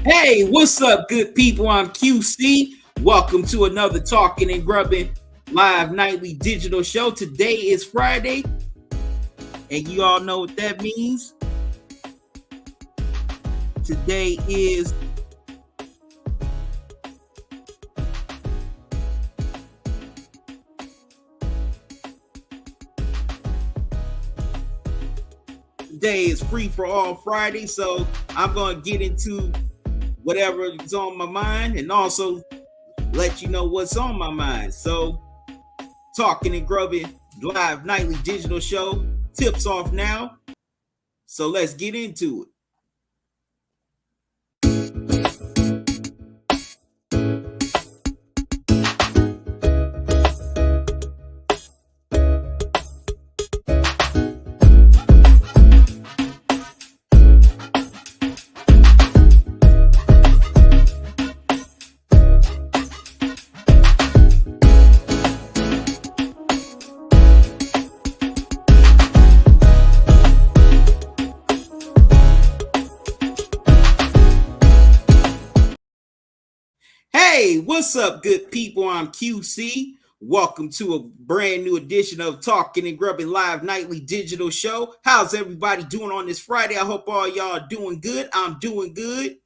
Hey, what's up, good people? I'm QC. Welcome to another Talkin and Grubbin live nightly digital show. Today is Friday, and you all know what that means. Today is Free for All Friday, so I'm gonna get into whatever is on my mind and also let you know what's on my mind. So, Talkin and Grubbin live nightly digital show tips off now. So let's get into it. Hey, what's up, good people? I'm QC. Welcome to a brand new edition of Talking and Grubbing Live Nightly Digital Show. How's everybody doing on this Friday? I hope all y'all are doing good. I'm doing good.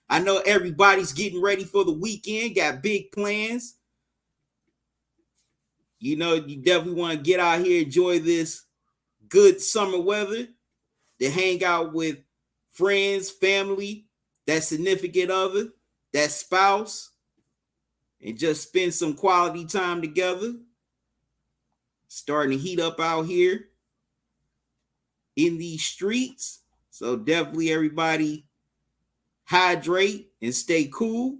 I know everybody's getting ready for the weekend, got big plans. You know, you definitely want to get out here, enjoy this good summer weather, to hang out with friends, family, that significant other, that spouse, and just spend some quality time together. Starting to heat up out here in these streets. So definitely everybody hydrate and stay cool.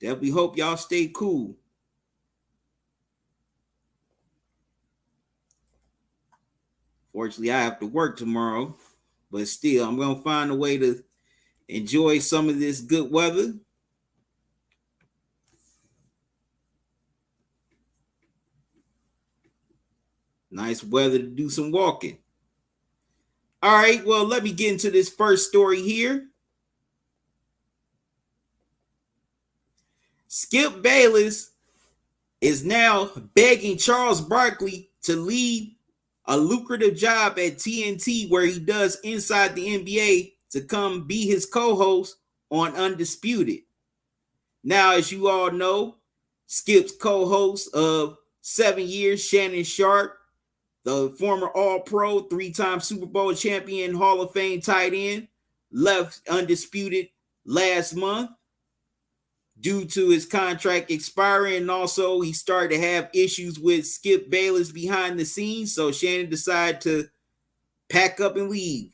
Definitely hope y'all stay cool. Fortunately, I have to work tomorrow, but still, I'm going to find a way to enjoy some of this good weather. Nice weather to do some walking. All right, well, let me get into this first story here. Skip Bayless is now begging Charles Barkley to leave a lucrative job at TNT where he does inside the NBA to come be his co-host on Undisputed. Now, as you all know, Skip's co-host of 7 years, Shannon Sharpe, the former All-Pro, 3-time Super Bowl champion, Hall of Fame tight end, left Undisputed last month due to his contract expiring, and also he started to have issues with Skip Bayless behind the scenes, so Shannon decided to pack up and leave.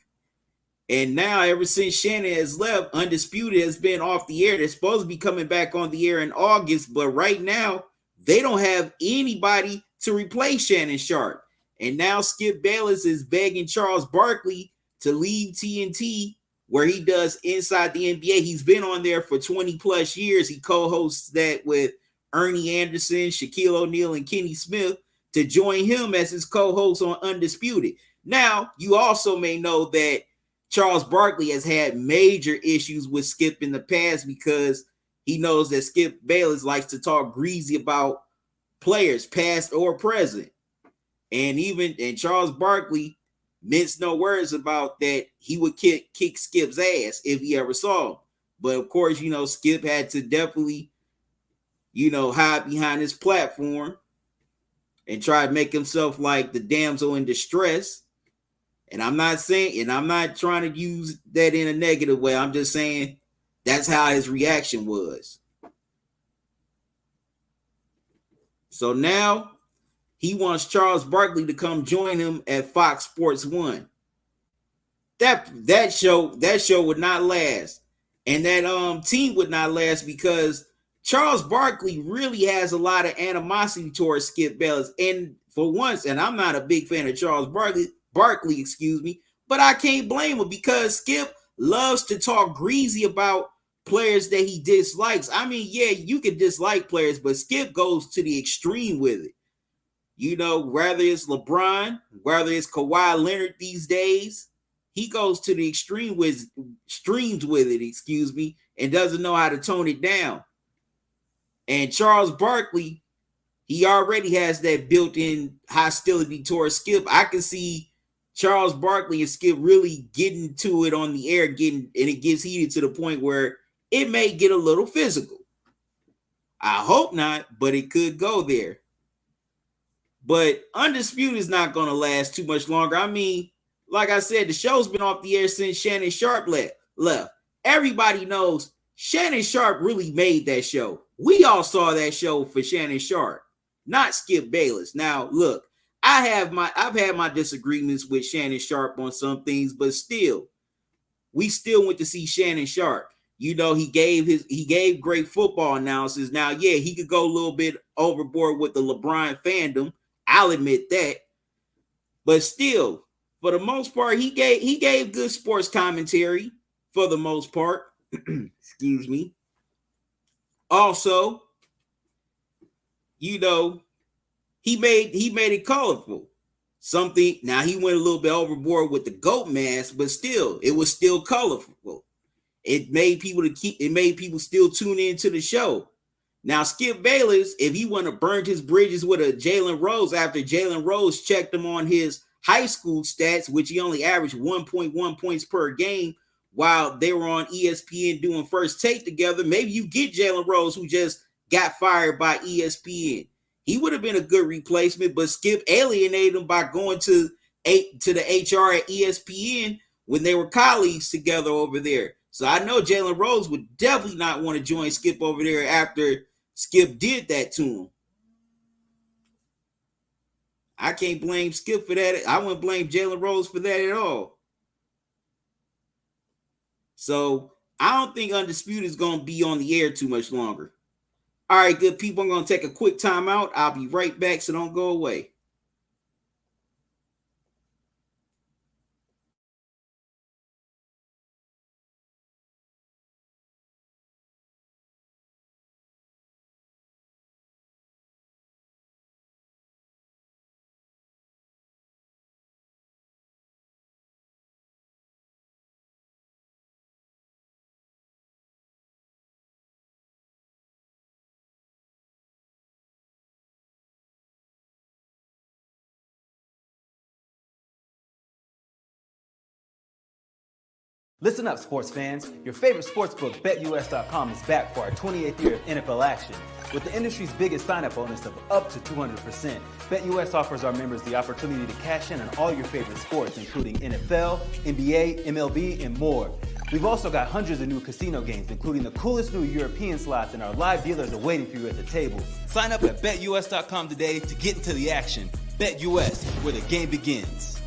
And now, ever since Shannon has left, Undisputed has been off the air. They're supposed to be coming back on the air in August, but right now, they don't have anybody to replace Shannon Sharpe. And now Skip Bayless is begging Charles Barkley to leave TNT, where he does inside the NBA. He's been on there for 20 plus years. He co-hosts that with Ernie Anderson, Shaquille O'Neal, and Kenny Smith, to join him as his co-host on Undisputed. Now, you also may know that Charles Barkley has had major issues with Skip in the past because he knows that Skip Bayless likes to talk greasy about players, past or present. And Charles Barkley minced no words about that he would kick Skip's ass if he ever saw him. But of course, Skip had to definitely, hide behind his platform and try to make himself like the damsel in distress. And I'm not trying to use that in a negative way. I'm just saying that's how his reaction was. So now he wants Charles Barkley to come join him at Fox Sports 1. That show would not last. And that team would not last because Charles Barkley really has a lot of animosity towards Skip Bayless. And for once, and I'm not a big fan of Charles Barkley, but I can't blame him because Skip loves to talk greasy about players that he dislikes. I mean, yeah, you can dislike players, but Skip goes to the extreme with it. Whether it's LeBron, whether it's Kawhi Leonard these days, he goes to the extreme with streams with it, excuse me, and doesn't know how to tone it down. And Charles Barkley, he already has that built-in hostility towards Skip. I can see Charles Barkley and Skip really getting to it on the air, and it gets heated to the point where it may get a little physical. I hope not, but it could go there. But Undisputed is not going to last too much longer. I mean, like I said, the show's been off the air since Shannon Sharp left. Everybody knows Shannon Sharp really made that show. We all saw that show for Shannon Sharp, not Skip Bayless. Now, look, I've had my disagreements with Shannon Sharp on some things, but still, we still went to see Shannon Sharp. You know, he gave great football analysis. Now, yeah, he could go a little bit overboard with the LeBron fandom. I'll admit that. But still, for the most part, he gave good sports commentary for the most part. Excuse me. Also, you know, he made it colorful. Something now he went a little bit overboard with the goat mask, but still, it was still colorful. It made people still tune into the show. Now, Skip Bayless, if he wouldn't have burned his bridges with a Jalen Rose after Jalen Rose checked him on his high school stats, which he only averaged 1.1 points per game while they were on ESPN doing First Take together, maybe you get Jalen Rose, who just got fired by ESPN. He would have been a good replacement, but Skip alienated him by going to the HR at ESPN when they were colleagues together over there. So I know Jalen Rose would definitely not want to join Skip over there after Skip did that to him. I can't blame Skip for that. I wouldn't blame Jalen Rose for that at all. So I don't think Undisputed is going to be on the air too much longer. All right, good people, I'm going to take a quick time out. I'll be right back, so don't go away. Listen up, sports fans. Your favorite sportsbook, BetUs.com, is back for our 28th year of NFL action. With the industry's biggest sign-up bonus of up to 200%, BetUS offers our members the opportunity to cash in on all your favorite sports, including NFL, NBA, MLB, and more. We've also got hundreds of new casino games, including the coolest new European slots, and our live dealers are waiting for you at the table. Sign up at BetUS.com today to get into the action. BetUS, where the game begins.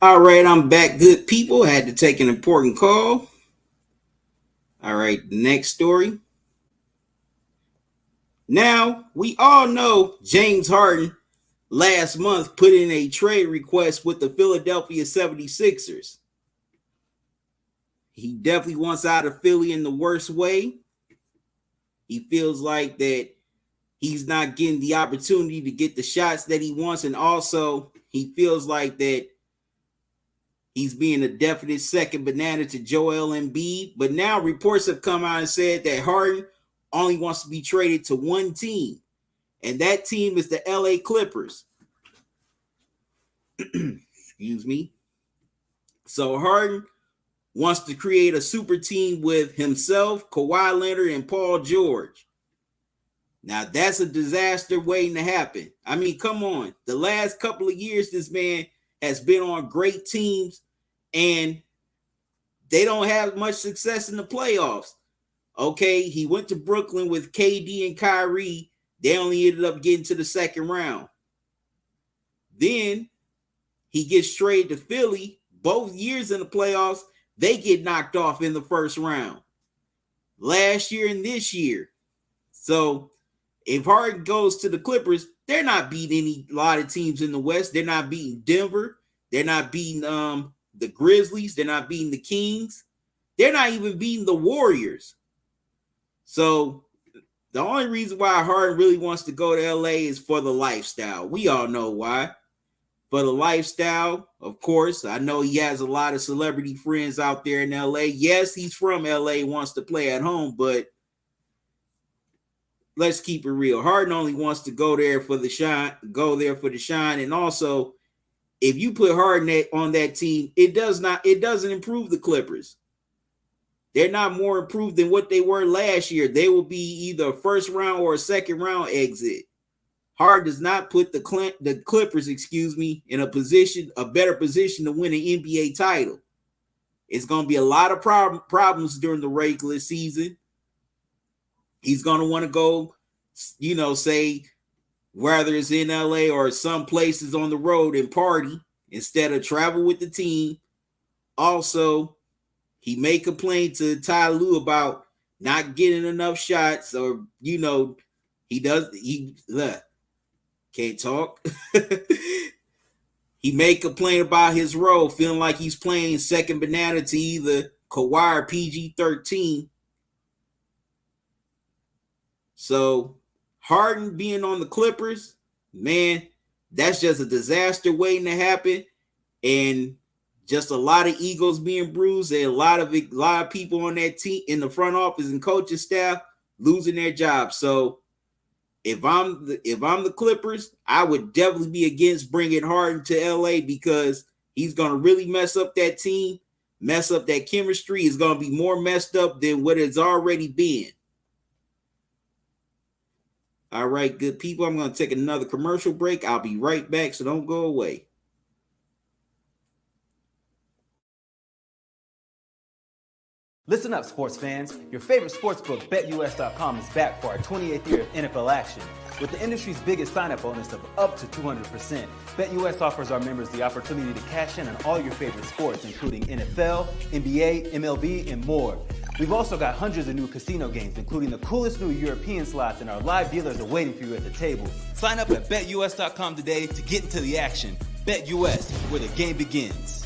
All right, I'm back, good people. Had to take an important call. All right, the next story. Now, we all know James Harden last month put in a trade request with the Philadelphia 76ers. He definitely wants out of Philly in the worst way. He feels like that he's not getting the opportunity to get the shots that he wants, and also he feels like that he's being a definite second banana to Joel Embiid. But now reports have come out and said that Harden only wants to be traded to one team, and that team is the LA Clippers. Excuse me. So Harden wants to create a super team with himself, Kawhi Leonard, and Paul George. Now that's a disaster waiting to happen. I mean, come on. The last couple of years, this man has been on great teams, and they don't have much success in the playoffs. Okay, he went to Brooklyn with KD and Kyrie. They only ended up getting to the second round. Then he gets traded to Philly. Both years in the playoffs, they get knocked off in the first round. Last year and this year. So if Harden goes to the Clippers, they're not beating a lot of teams in the West. They're not beating Denver. They're not beating the Grizzlies. They're not beating the Kings. They're not even beating the Warriors. So the only reason why Harden really wants to go to LA is for the lifestyle. We all know why. For the lifestyle, of course. I know he has a lot of celebrity friends out there in LA. Yes, he's from LA, wants to play at home, but let's keep it real. Harden only wants to go there for the shine, and also if you put Harden on that team, it doesn't improve the Clippers. They're not more improved than what they were last year. They will be either a first round or a second round exit. Harden does not put the Clippers, in a better position to win an NBA title. It's going to be a lot of problems during the regular season. He's going to want to go, say whether it's in LA or some places on the road and party instead of travel with the team. Also, he may complain to Ty Lue about not getting enough shots, or he can't talk. He may complain about his role, feeling like he's playing second banana to either Kawhi or PG-13. So Harden being on the Clippers, man, that's just a disaster waiting to happen, and just a lot of egos being bruised, and a lot of people on that team in the front office and coaching staff losing their jobs. So if I'm the Clippers, I would definitely be against bringing Harden to LA, because he's going to really mess up that team, mess up that chemistry. It's going to be more messed up than what it's already been. All right, good people, I'm going to take another commercial break. I'll be right back, so don't go away. Listen up, sports fans. Your favorite sportsbook, BetUs.com, is back for our 28th year of NFL action. With the industry's biggest sign-up bonus of up to 200%, BetUS offers our members the opportunity to cash in on all your favorite sports, including NFL, NBA, MLB, and more. We've also got hundreds of new casino games, including the coolest new European slots, and our live dealers are waiting for you at the table. Sign up at BetUS.com today to get into the action. BetUS, where the game begins.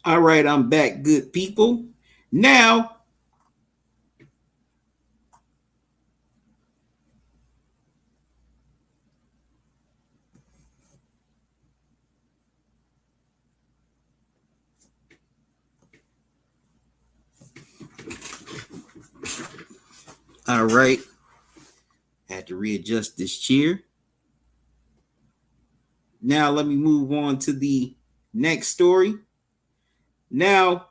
All right, I'm back, good people. Now, all right, had to readjust this chair. Now, let me move on to the next story. Now,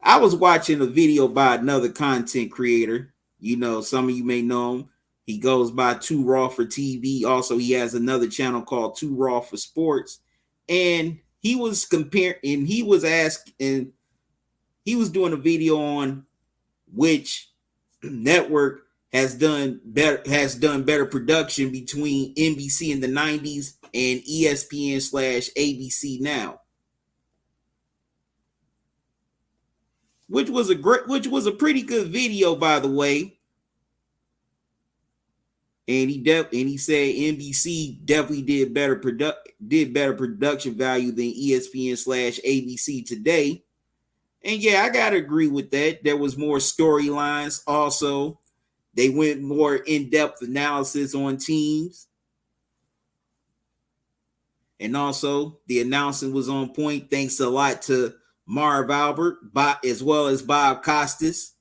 I was watching a video by another content creator. You know, some of you may know him. He goes by Too Raw for TV. Also, he has another channel called Too Raw for Sports. And he was comparing, and he was asked, and he was doing a video on which network has done better production between NBC in the 90s and ESPN/ABC now. Which was a pretty good video, by the way. And he said NBC definitely did better production value than ESPN/ABC today. And yeah, I gotta agree with that. There was more storylines. Also, they went more in-depth analysis on teams. And also, the announcing was on point. Thanks a lot to Marv Albert, as well as Bob Costas.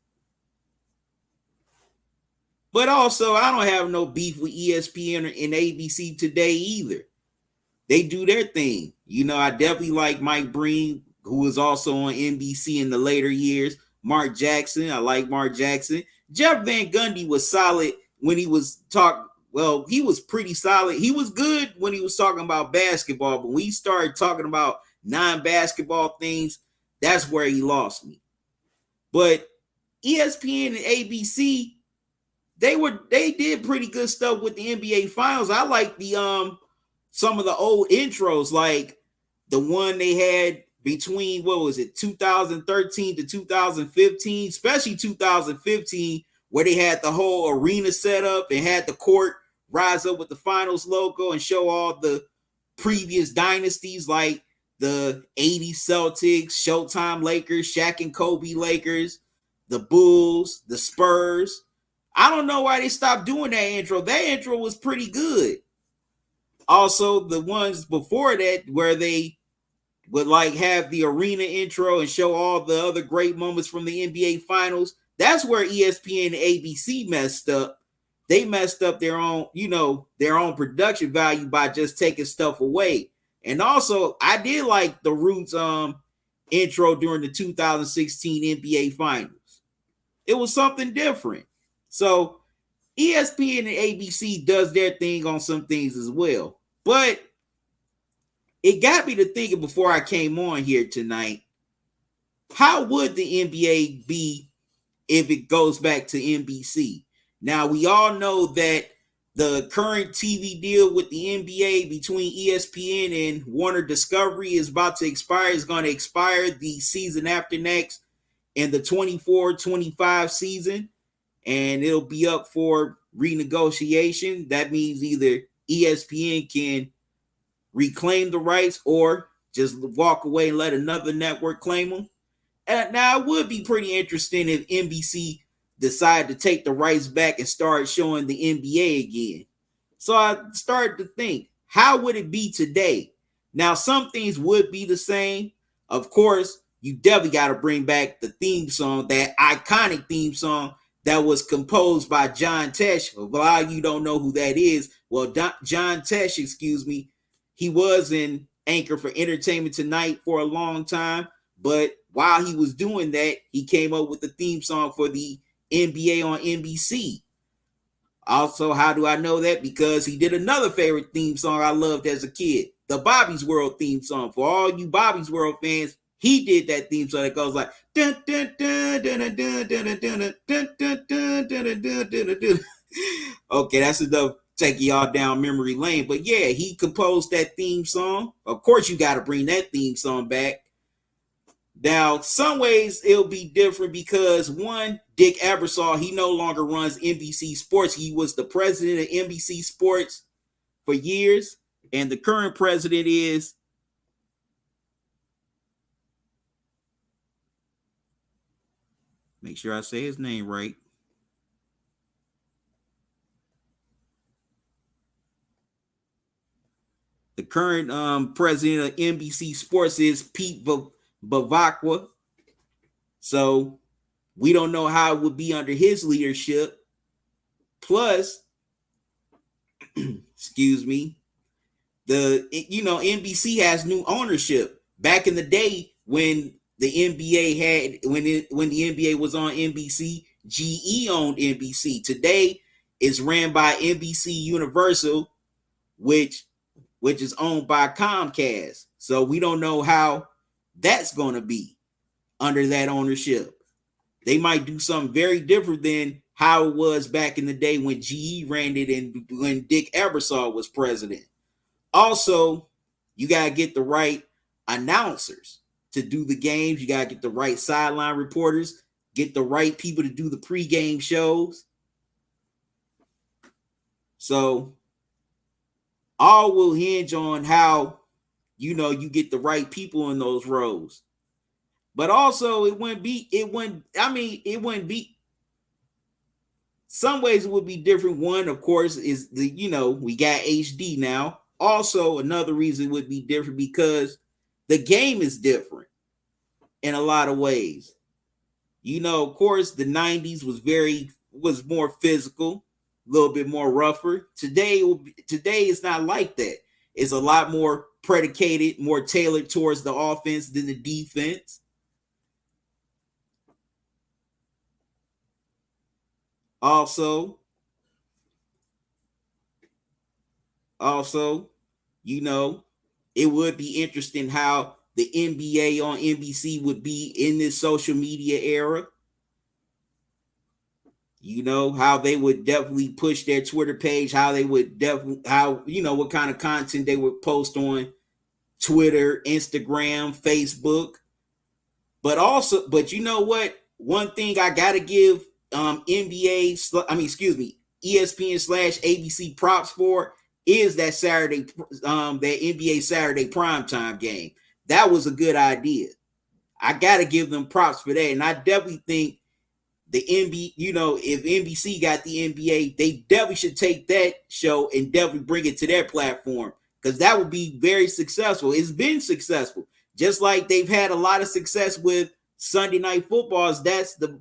But also, I don't have no beef with ESPN and ABC today either. They do their thing. You know, I definitely like Mike Breen, who was also on NBC in the later years. Mark Jackson, I like Mark Jackson. Jeff Van Gundy was solid when he was he was pretty solid. He was good when he was talking about basketball, but when he started talking about non-basketball things, that's where he lost me. But ESPN and ABC, they did pretty good stuff with the NBA Finals. I like the some of the old intros, like the one they had between 2013 to 2015, especially 2015, where they had the whole arena set up and had the court rise up with the Finals logo and show all the previous dynasties, like the 80s Celtics, Showtime Lakers, Shaq and Kobe Lakers, the Bulls, the Spurs. I don't know why they stopped doing that intro. That intro was pretty good. Also, the ones before that where they would like have the arena intro and show all the other great moments from the NBA Finals. That's where ESPN and ABC messed up. They messed up their own production value by just taking stuff away. And also, I did like the Roots intro during the 2016 NBA Finals. It was something different. So ESPN and ABC does their thing on some things as well. But it got me to thinking before I came on here tonight, how would the NBA be if it goes back to NBC? Now, we all know that the current TV deal with the NBA between ESPN and Warner Discovery is about to expire. It's going to expire the season after next in the 24-25 season, and it'll be up for renegotiation. That means either ESPN can reclaim the rights or just walk away and let another network claim them. And now, it would be pretty interesting if NBC decided to take the rights back and start showing the NBA again. So I started to think, how would it be today? Now, some things would be the same. Of course, you definitely got to bring back the theme song, that iconic theme song that was composed by John Tesh. A lot of you don't know who that is. Well, John Tesh, he was an anchor for Entertainment Tonight for a long time. But while he was doing that, he came up with the theme song for the NBA on NBC. Also, how do I know that? Because he did another favorite theme song I loved as a kid, the Bobby's World theme song. For all you Bobby's World fans, he did that theme song that goes like dun dun dun dun dun dun dun dun dun dun dun dun dun. Okay, that's enough taking y'all down memory lane. But yeah, he composed that theme song. Of course, you got to bring that theme song back. Now, some ways it'll be different because one, Dick Ebersol, he no longer runs NBC Sports. He was the president of NBC Sports for years, and the current president is Make sure I say his name right. The current president of NBC Sports is Pete Bavacqua. So we don't know how it would be under his leadership. Plus, excuse me, NBC has new ownership. Back in the day when the NBA when the NBA was on NBC, GE owned NBC. Today it's ran by NBC Universal, which is owned by Comcast. So we don't know how that's going to be under that ownership. They might do something very different than how it was back in the day when GE ran it and when Dick Ebersol was president. Also, you got to get the right announcers to do the games. You got to get the right sideline reporters, get the right people to do the pregame shows. So all will hinge on how, you get the right people in those roles. But also it wouldn't be, some ways it would be different. One, of course, is we got HD now. Also, another reason it would be different because the game is different in a lot of ways. Of course, the 90s was more physical, a little bit more rougher. Today it's not like that. It's a lot more predicated, more tailored towards the offense than the defense. Also, it would be interesting how the NBA on NBC would be in this social media era. How they would definitely push their Twitter page, what kind of content they would post on Twitter, Instagram, Facebook. But you know what? One thing I gotta give ESPN / ABC props for is that that NBA Saturday primetime game. That was a good idea. I gotta give them props for that, and I definitely think the NBA, if NBC got the NBA, they definitely should take that show and definitely bring it to their platform because that would be very successful. It's been successful, just like they've had a lot of success with Sunday Night Footballs. That's the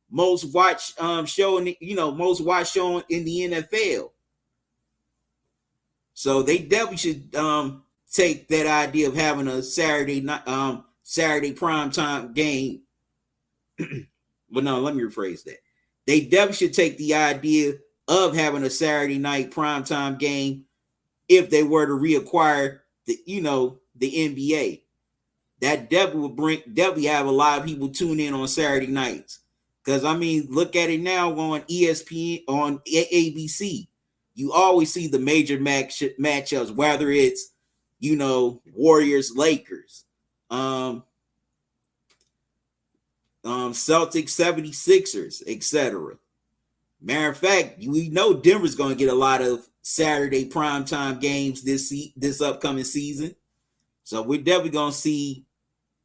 most watched show in the NFL. So they definitely should take that idea of having a Saturday primetime game. Well, no, let me rephrase that. They definitely should take the idea of having a Saturday night primetime game if they were to reacquire the NBA. That definitely have a lot of people tune in on Saturday nights. Because look at it now on ESPN, on ABC. You always see the major matchups, whether it's Warriors, Lakers, Celtics, 76ers, etc. Matter of fact, we know Denver's going to get a lot of Saturday primetime games this upcoming season. So we're definitely going to see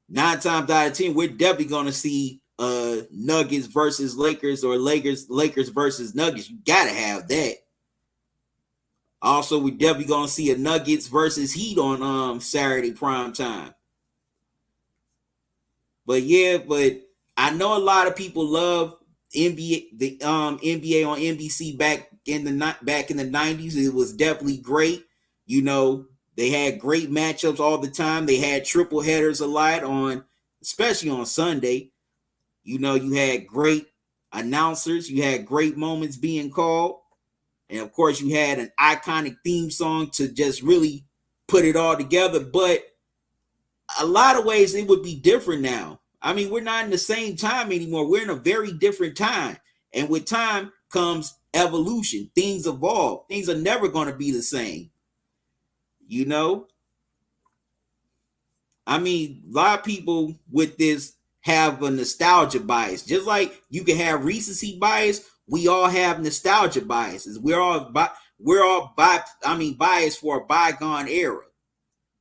9 times out of 10, we're definitely going to see Nuggets versus Lakers or Lakers versus Nuggets. You got to have that. Also, we're definitely going to see a Nuggets versus Heat on Saturday primetime. But I know a lot of people love NBA on NBC back in the 90s. It was definitely great. They had great matchups all the time. They had triple headers a lot especially on Sunday. You had great announcers. You had great moments being called. And of course, you had an iconic theme song to just really put it all together. But a lot of ways it would be different now. We're not in the same time anymore. We're in a very different time. And with time comes evolution. Things evolve. Things are never going to be the same. A lot of people with this have a nostalgia bias. Just like you can have recency bias, we all have nostalgia biases. We're all biased for a bygone era.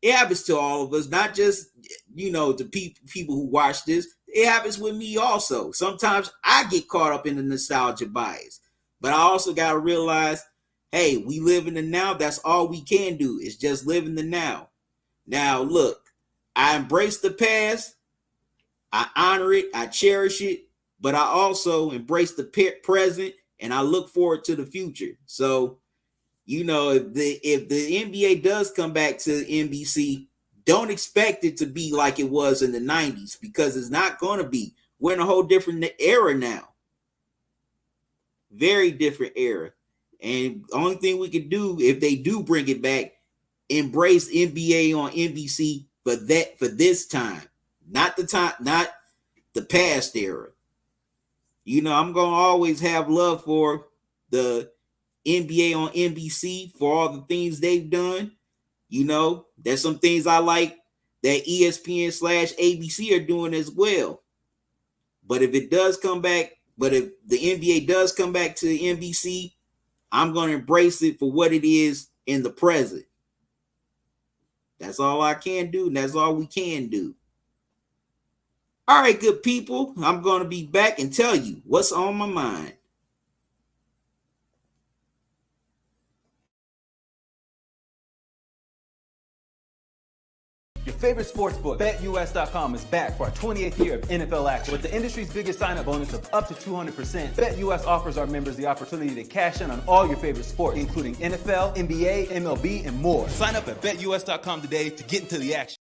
It happens to all of us, not just the people who watch this. It happens with me also. Sometimes I get caught up in the nostalgia bias. But I also got to realize, hey, we live in the now. That's all we can do is just live in the now. Now, look, I embrace the past. I honor it. I cherish it. But I also embrace the present and I look forward to the future. So, if the NBA does come back to NBC, don't expect it to be like it was in the 90s because it's not going to be. We're in a whole different era now. Very different era. And the only thing we can do if they do bring it back, embrace NBA on NBC for this time. Not the past era. I'm going to always have love for the NBA on NBC for all the things they've done. There's some things I like that ESPN/ABC are doing as well. But if if the NBA does come back to NBC, I'm going to embrace it for what it is in the present. That's all I can do, and that's all we can do. All right, good people, I'm going to be back and tell you what's on my mind. Your favorite sportsbook, BetUs.com, is back for our 28th year of NFL action. With the industry's biggest sign-up bonus of up to 200%, BetUs offers our members the opportunity to cash in on all your favorite sports, including NFL, NBA, MLB, and more. Sign up at BetUs.com today to get into the action.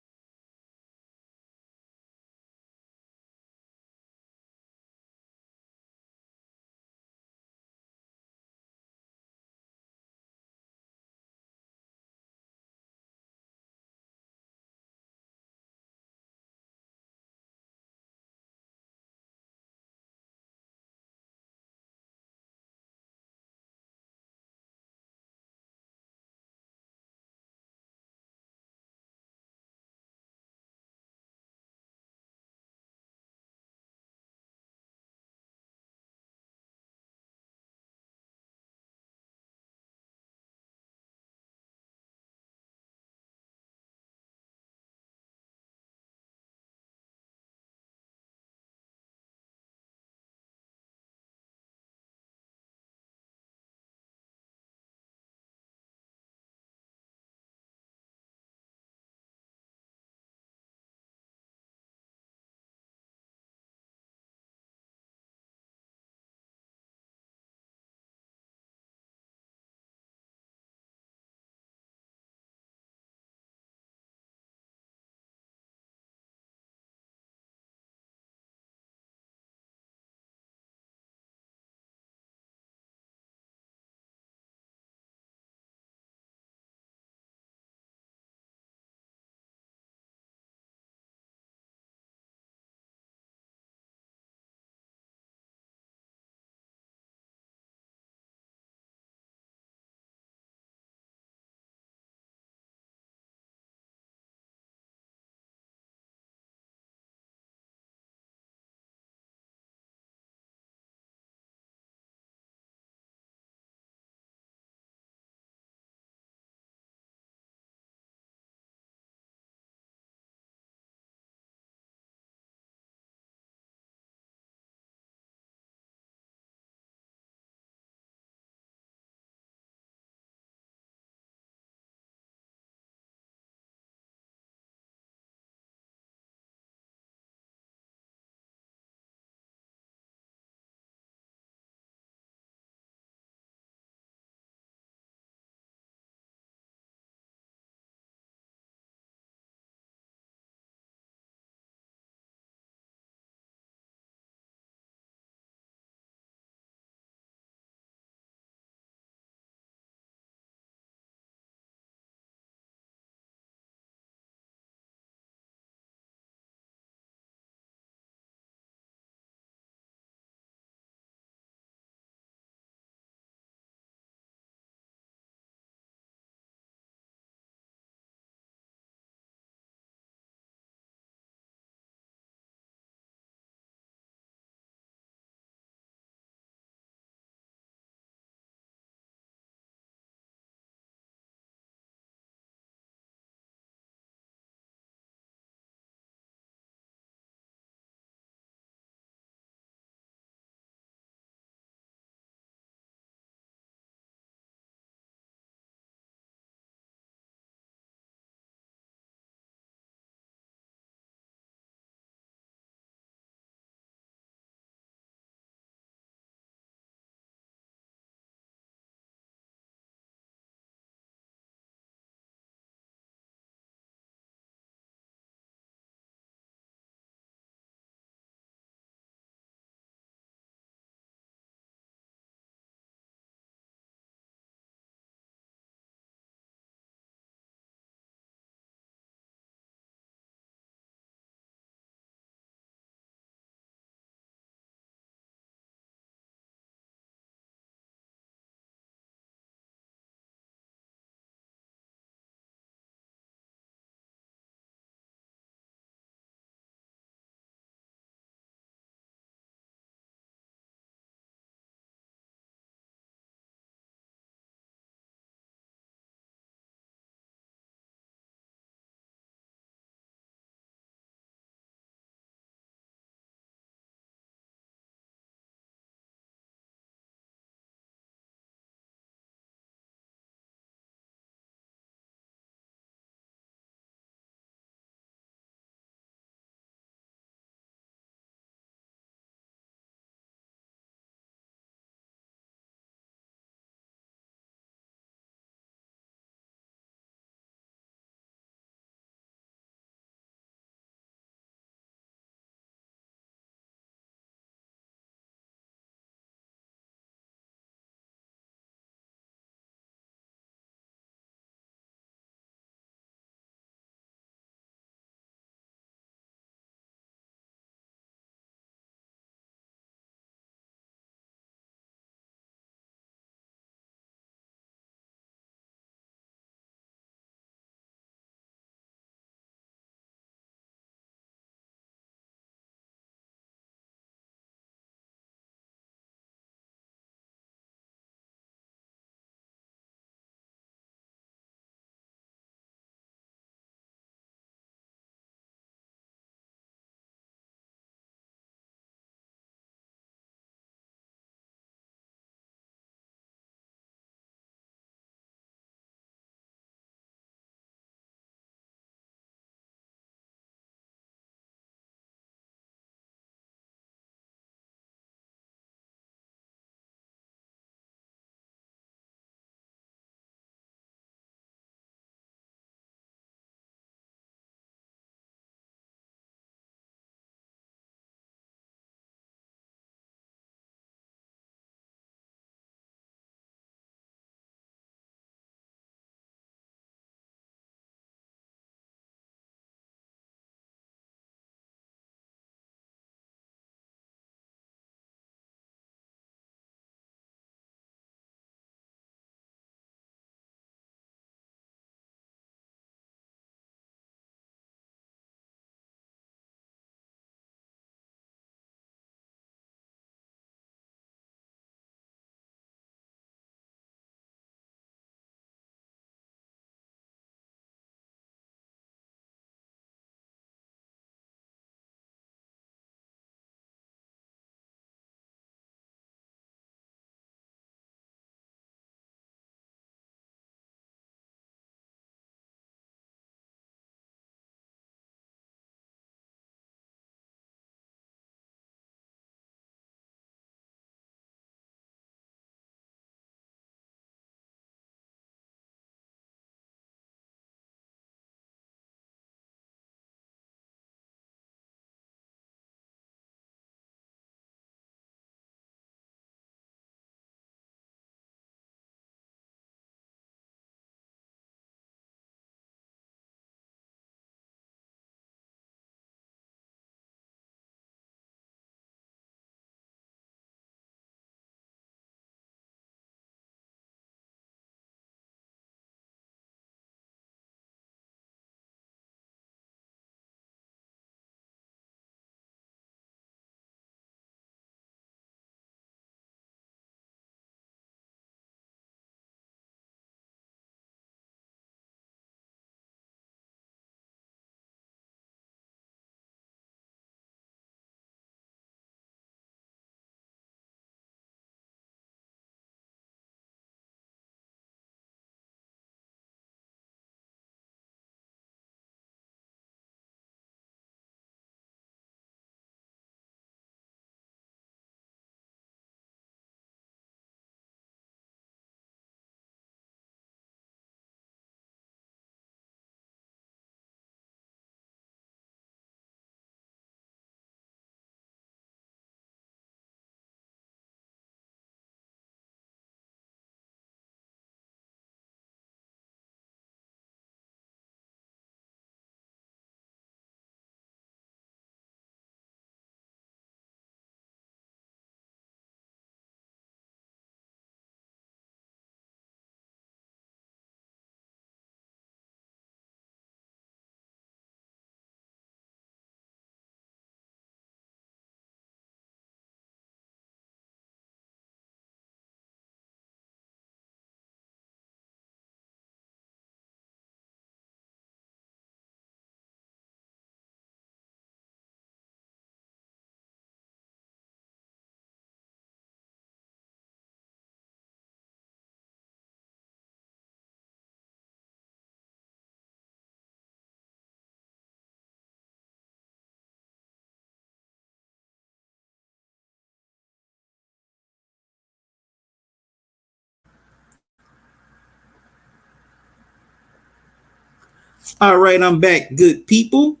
All right, I'm back, good people.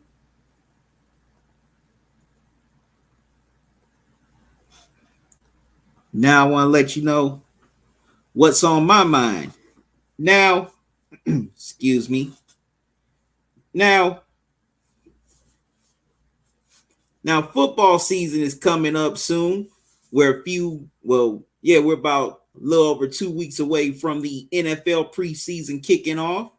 Now I want to let you know what's on my mind. Now, excuse me. Now, now football season is coming up soon. We're about a little over 2 weeks away from the NFL preseason kicking off.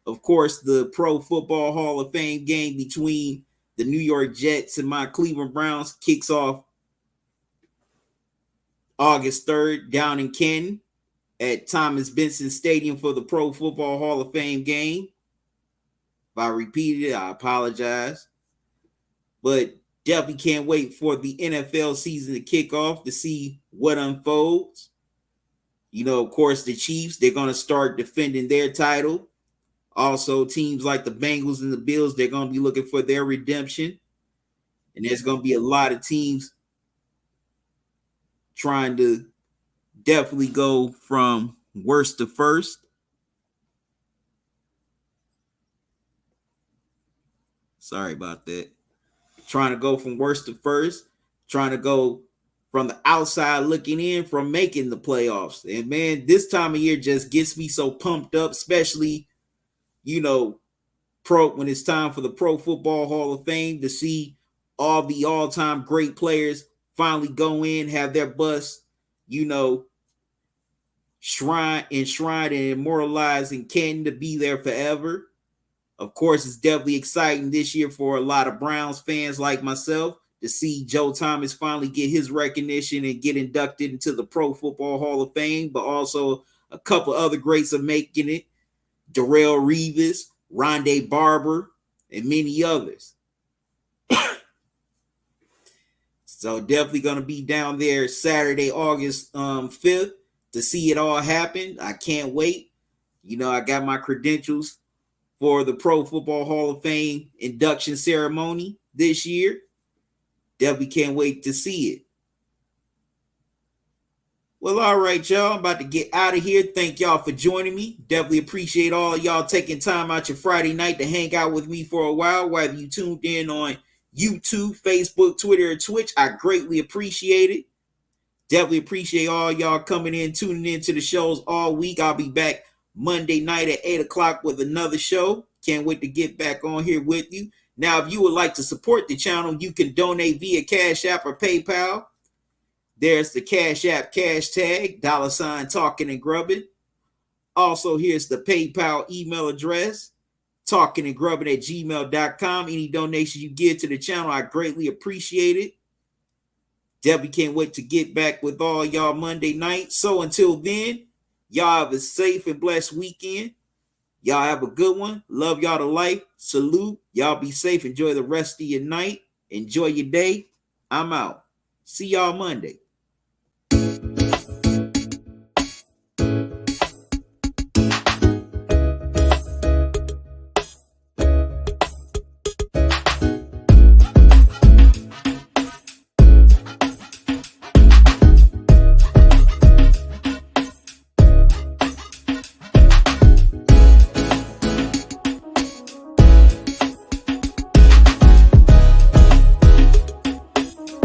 Of course, the Pro Football Hall of Fame game between the New York Jets and my Cleveland Browns kicks off August 3rd down in Canton at Thomas Benson Stadium for the Pro Football Hall of Fame game. If I repeated it, I apologize. But definitely can't wait for the NFL season to kick off to see what unfolds. You know, of course, the Chiefs, they're going to start defending their title. Also, teams like the Bengals and the Bills, they're going to be looking for their redemption. And there's going to be a lot of teams trying to definitely go from worst to first. Sorry about that. Trying to go from worst to first, trying to go from the outside looking in from making the playoffs. And man, this time of year just gets me so pumped up, especially, you know, when it's time for the Pro Football Hall of Fame to see all the all-time great players finally go in, have their bust, you know, enshrined and immortalized in Canton to be there forever. Of course, it's definitely exciting this year for a lot of Browns fans like myself to see Joe Thomas finally get his recognition and get inducted into the Pro Football Hall of Fame, but also a couple other greats are making it. Darrelle Revis, Rondé Barber, and many others. So definitely going to be down there Saturday, August 5th to see it all happen. I can't wait. You know, I got my credentials for the Pro Football Hall of Fame induction ceremony this year. Definitely can't wait to see it. Well, all right, y'all. I'm about to get out of here. Thank y'all for joining me. Definitely appreciate all of y'all taking time out your Friday night to hang out with me for a while, whether you tuned in on YouTube, Facebook, Twitter, or Twitch. I greatly appreciate it. Definitely appreciate all y'all coming in, tuning into the shows all week. I'll be back Monday night at 8 o'clock with another show. Can't wait to get back on here with you. Now, if you would like to support the channel, you can donate via Cash App or PayPal. There's the Cash App cash tag, $ Talkin and Grubbin. Also, here's the PayPal email address, talkinandgrubbin@gmail.com. Any donation you give to the channel, I greatly appreciate it. Definitely can't wait to get back with all y'all Monday night. So until then, y'all have a safe and blessed weekend. Y'all have a good one. Love y'all to life. Salute. Y'all be safe. Enjoy the rest of your night. Enjoy your day. I'm out. See y'all Monday.